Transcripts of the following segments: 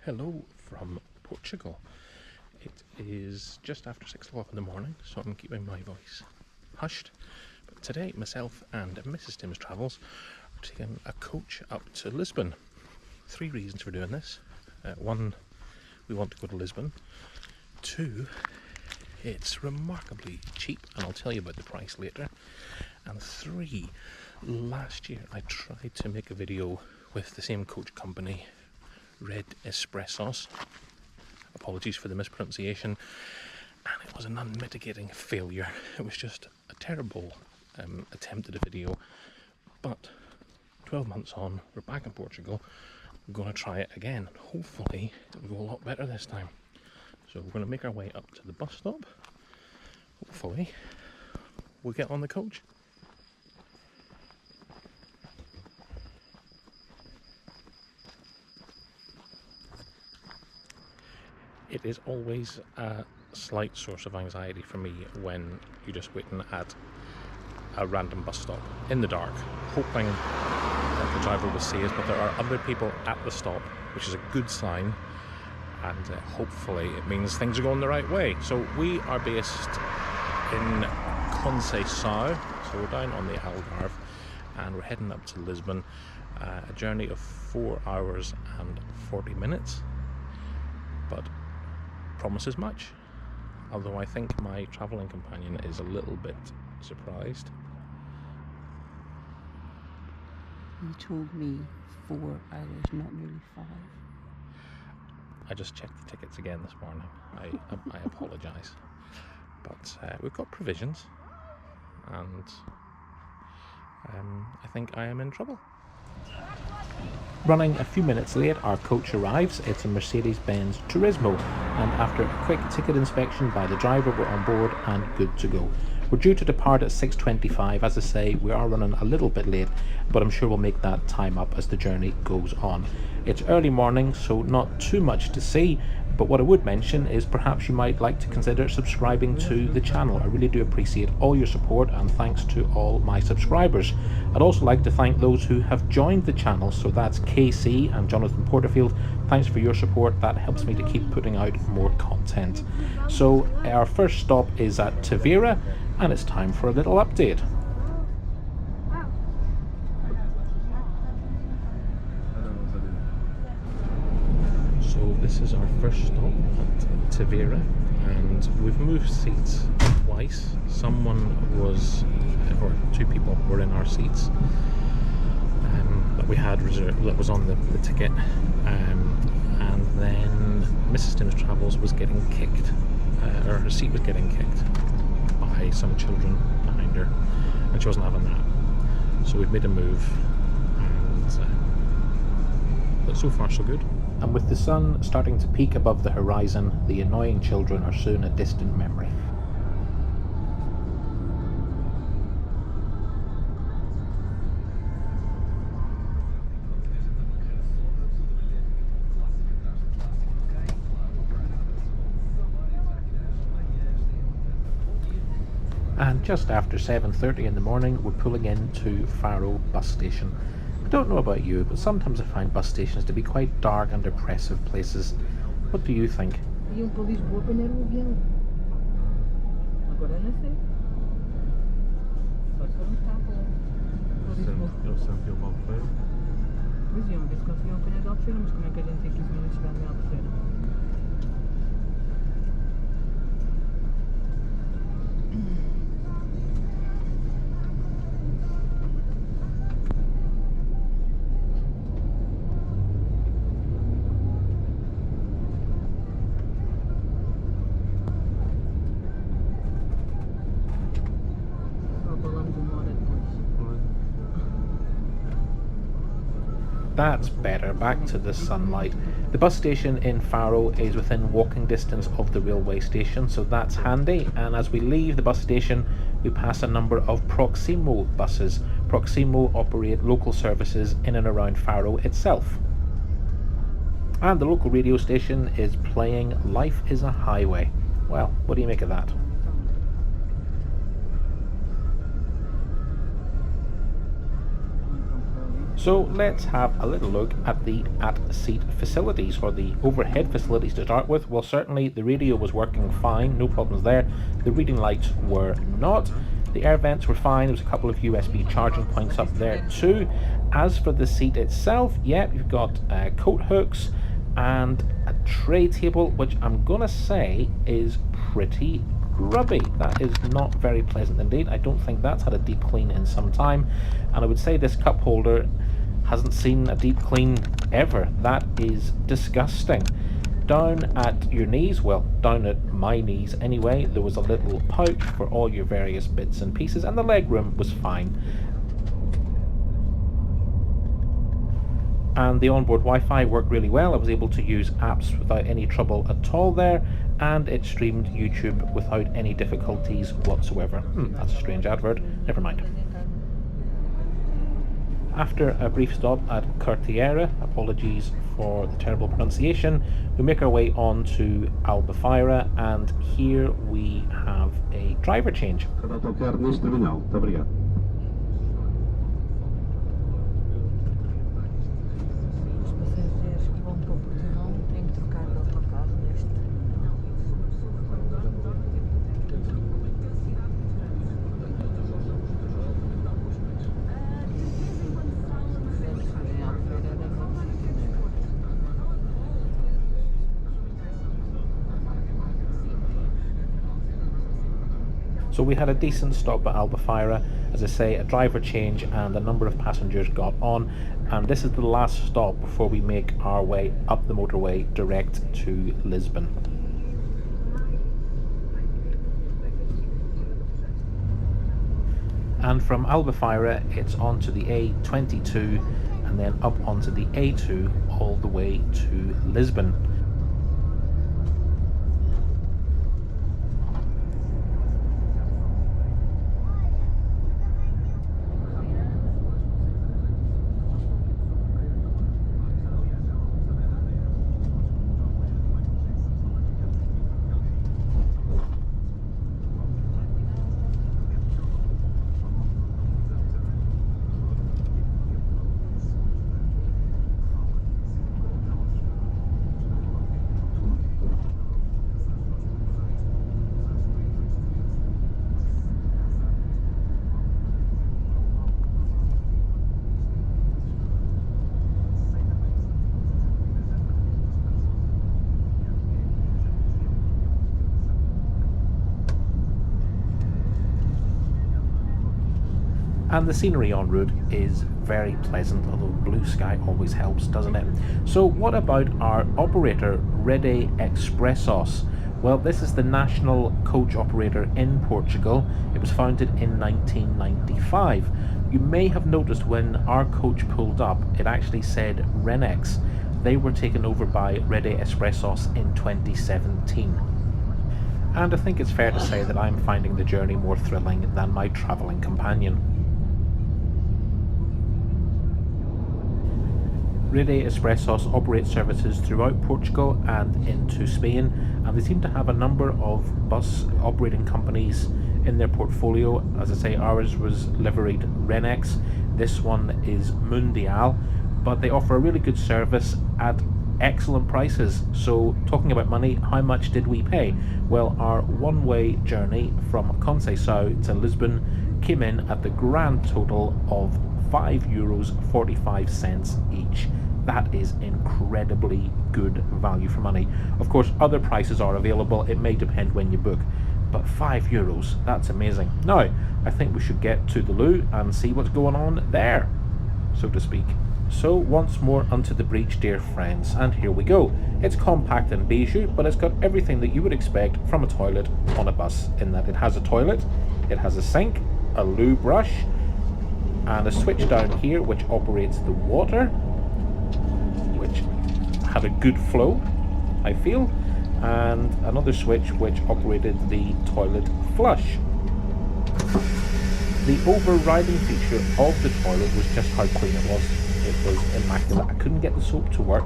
Hello from Portugal. It is just after 6 o'clock in the morning, so I'm keeping my voice hushed. But today, myself and Mrs. Tim's Travels are taking a coach up to Lisbon. 3 reasons for doing this. 1, we want to go to Lisbon. 2, it's remarkably cheap, and I'll tell you about the price later. And 3, last year I tried to make a video with the same coach company, Rede Expressos. Apologies for the mispronunciation, and it was an unmitigating failure. It was just a terrible attempt at a video, but 12 months on, we're back in Portugal. We're going to try it again. Hopefully it'll go a lot better this time. So we're going to make our way up to the bus stop. Hopefully we'll get on the coach. It is always a slight source of anxiety for me when you're just waiting at a random bus stop in the dark, hoping that the driver will see us, but there are other people at the stop, which is a good sign, and hopefully it means things are going the right way. So we are based in CONCEICAO, so we're down on the Algarve, and we're heading up to Lisbon, a journey of 4 hours and 40 minutes, but promises much, although I think my travelling companion is a little bit surprised. You told me 4 hours, not nearly 5. I just checked the tickets again this morning. I apologise, but we've got provisions, and I think I am in trouble. Running a few minutes late, our coach arrives. It's a Mercedes-BENZ TOURISMO, and after a quick ticket inspection by the driver, we're on board and good to go. We're due to depart at 6:25. As I say, we are running a little bit late, but I'm sure we'll make that time up as the journey goes on. It's early morning, so not too much to see, but what I would mention is perhaps you might like to consider subscribing to the channel. I really do appreciate all your support, and thanks to all my subscribers. I'd also like to thank those who have joined the channel, so that's KC and Jonathan Porterfield. Thanks for your support, that helps me to keep putting out more content. So our first stop is at TAVIRA, and it's time for a little update. So this is our first stop at TAVIRA, and we've moved seats twice. Someone was, or 2 people were in our seats that we had reserved, that was on the ticket, and then Mrs. Tim's Travels was getting kicked, or her seat was getting kicked by some children behind her, and she wasn't having that. So we've made a move, but so far so good. And with the sun starting to peak above the horizon, the annoying children are soon a distant memory. And just after 7:30 in the morning, we're pulling into Faro bus station. I don't know about you, but sometimes I find bus stations to be quite dark and depressive places. What do you think? Iam para Lisboa apanhar o avião. Agora não sei. Só se for carro para Lisboa. Eu sempre que eu vou para Mas iam ver se conseguiam apanhar de Albufeira, mas como é que a gente tem 15 minutos de chegar em Albufeira? That's better, back to the sunlight. The bus station in Faro is within walking distance of the railway station, so that's handy, and as we leave the bus station we pass a number of Proximo buses. Proximo operate local services in and around Faro itself. And the local radio station is playing Life is a Highway. Well, what do you make of that? So let's have a little look at the at-seat facilities, or the overhead facilities to start with. Well, certainly the radio was working fine, no problems there. The reading lights were not. The air vents were fine. There was a couple of USB charging points up there too. As for the seat itself, yep, you've got coat hooks and a tray table, which I'm gonna say is pretty grubby. That is not very pleasant indeed. I don't think that's had a deep clean in some time, and I would say this cup holder hasn't seen a deep clean ever. That is disgusting. Down at your knees, well, down at my knees anyway, there was a little pouch for all your various bits and pieces, and the leg room was fine. And the onboard Wi-Fi worked really well. I was able to use apps without any trouble at all there, and it streamed YouTube without any difficulties whatsoever. That's a strange advert, never mind. After a brief stop at Cartiera, apologies for the terrible pronunciation, we make our way on to Albufeira, and here we have a driver change. So we had a decent stop at Albufeira, as I say, a driver change, and a number of passengers got on, and this is the last stop before we make our way up the motorway direct to Lisbon. And from Albufeira it's on to the A22 and then up onto the A2 all the way to Lisbon. And the scenery en route is very pleasant, although blue sky always helps, doesn't it? So what about our operator, Rede Expressos? Well, this is the national coach operator in Portugal. It was founded in 1995. You may have noticed when our coach pulled up, it actually said Renex. They were taken over by Rede Expressos in 2017. And I think it's fair to say that I'm finding the journey more thrilling than my travelling companion. Rede Expressos operates services throughout Portugal and into Spain, and they seem to have a number of bus operating companies in their portfolio. As I say, ours was liveried Renex, this one is Mundial, but they offer a really good service at excellent prices. So talking about money, how much did we pay? Well, our one-way journey from CONCEICAO to Lisbon came in at the grand total of €5.45 each. That is incredibly good value for money. Of course, other prices are available. It may depend when you book, but €5, that's amazing. Now, I think we should get to the loo and see what's going on there, so to speak. So once more onto the breach, dear friends, and here we go. It's compact and bijou, but it's got everything that you would expect from a toilet on a bus, in that it has a toilet, it has a sink, a loo brush, and a switch down here which operates the water, which had a good flow, I feel, and another switch which operated the toilet flush. The overriding feature of the toilet was just how clean it was. It was immaculate. I couldn't get the soap to work,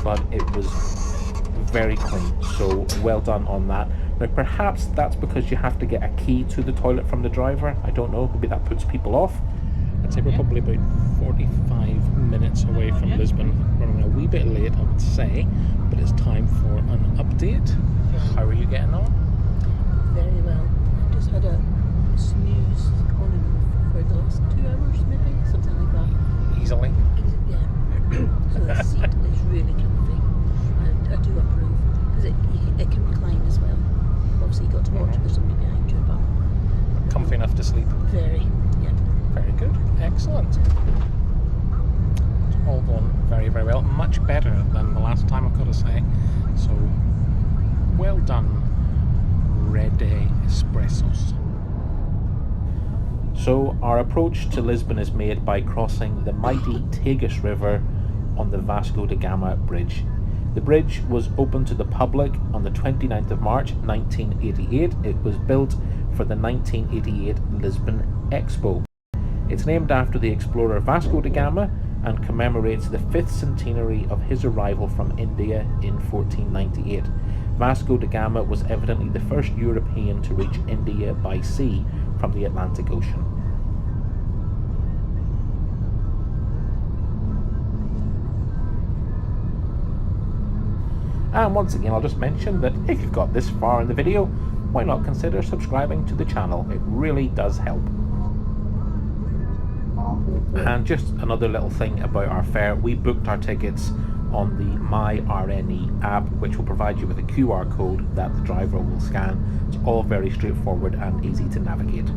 but it was very clean, so well done on that. Now perhaps that's because you have to get a key to the toilet from the driver. I don't know, maybe that puts people off. I I'd say we're probably about 45 minutes away from Lisbon. Running a wee bit late, I would say, but it's time for an update. How are you getting on? Very well. I just had a snooze on and off for the last 2 hours, maybe, something like that. Easily? Yeah. So the seat is really comfy. I do approve, because it can recline as well. Obviously you got to watch, there's somebody behind you, but Comfy enough to sleep? very, yeah. Very good. Excellent. It's all gone very, very well. Much better than the last time, I've got to say. So, well done, Rede Expressos. So, our approach to Lisbon is made by crossing the mighty Tagus River on the Vasco da Gama Bridge. The bridge was opened to the public on the 29th of March 1988. It was built for the 1988 Lisbon Expo. It's named after the explorer Vasco da Gama and commemorates the 5th centenary of his arrival from India in 1498. Vasco da Gama was evidently the first European to reach India by sea from the Atlantic Ocean. And once again, I'll just mention that if you've got this far in the video, why not consider subscribing to the channel? It really does help. And just another little thing about our fare, we booked our tickets on the MyRNE app, which will provide you with a QR code that the driver will scan. It's all very straightforward and easy to navigate.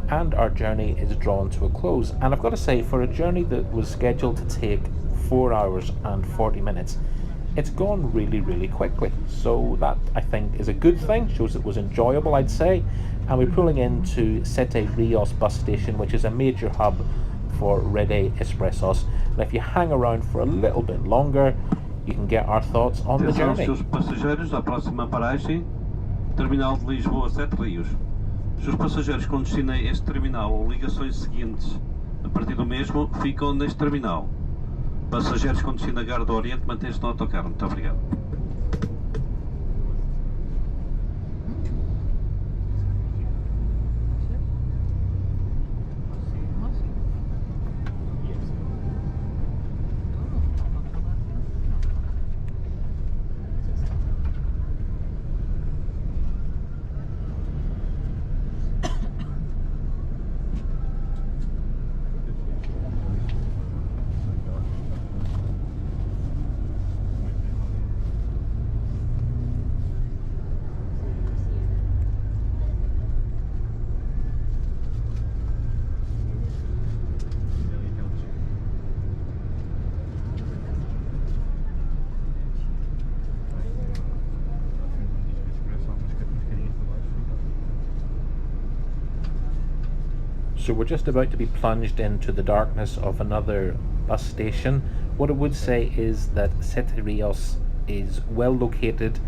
And our journey is drawn to a close. And I've got to say, for a journey that was scheduled to take 4 hours and 40 minutes, it's gone really, really quickly. So that, I think, is a good thing. Shows it was enjoyable, I'd say. And we're pulling into SETE RIOS bus station, which is a major hub for Rede Expressos. And if you hang around for a little bit longer, you can get our thoughts on the journey. Seus passageiros, à próxima paragem, terminal de Lisboa, 7 Rios. Seus passageiros com destino a este terminal ou ligações seguintes a partir do mesmo ficam neste terminal. Passageiros com destino a Gar do Oriente mantêm-se no autocarro. Muito obrigado. So we're just about to be plunged into the darkness of another bus station. What I would say is that SETE RIOS is well located.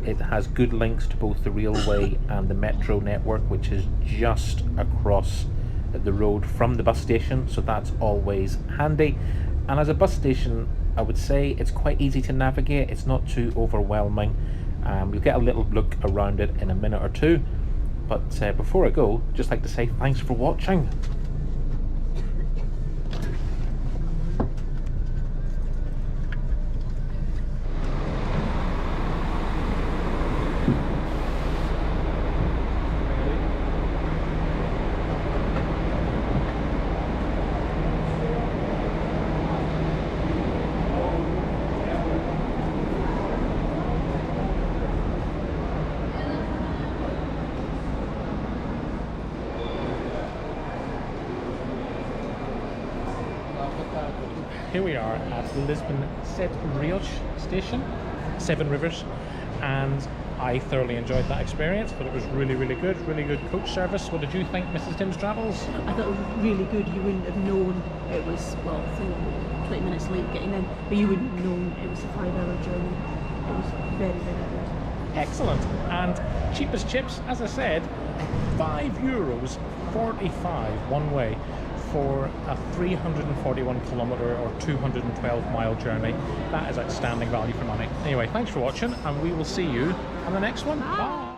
It has good links to both the railway and the metro network, which is just across the road from the bus station, so that's always handy. And as a bus station, I would say it's quite easy to navigate. It's not too overwhelming. You'll get a little look around it in a minute or two. But before I go, just like to say thanks for watching. here we are at Lisbon SETE RIOS station, Seven Rivers, and I thoroughly enjoyed that experience. But it was really good coach service. What did you think, Mrs. Tim's Travels? I thought it was really good. You wouldn't have known it was, well, I think 20 minutes late getting in, but you wouldn't have known it was a 5-hour journey. It was very good. Excellent. And cheap as chips, as I said, €5.45 one way for a 341 kilometre or 212 mile journey. That is outstanding value for money. Anyway, thanks for watching, and we will see you on the next one. Bye.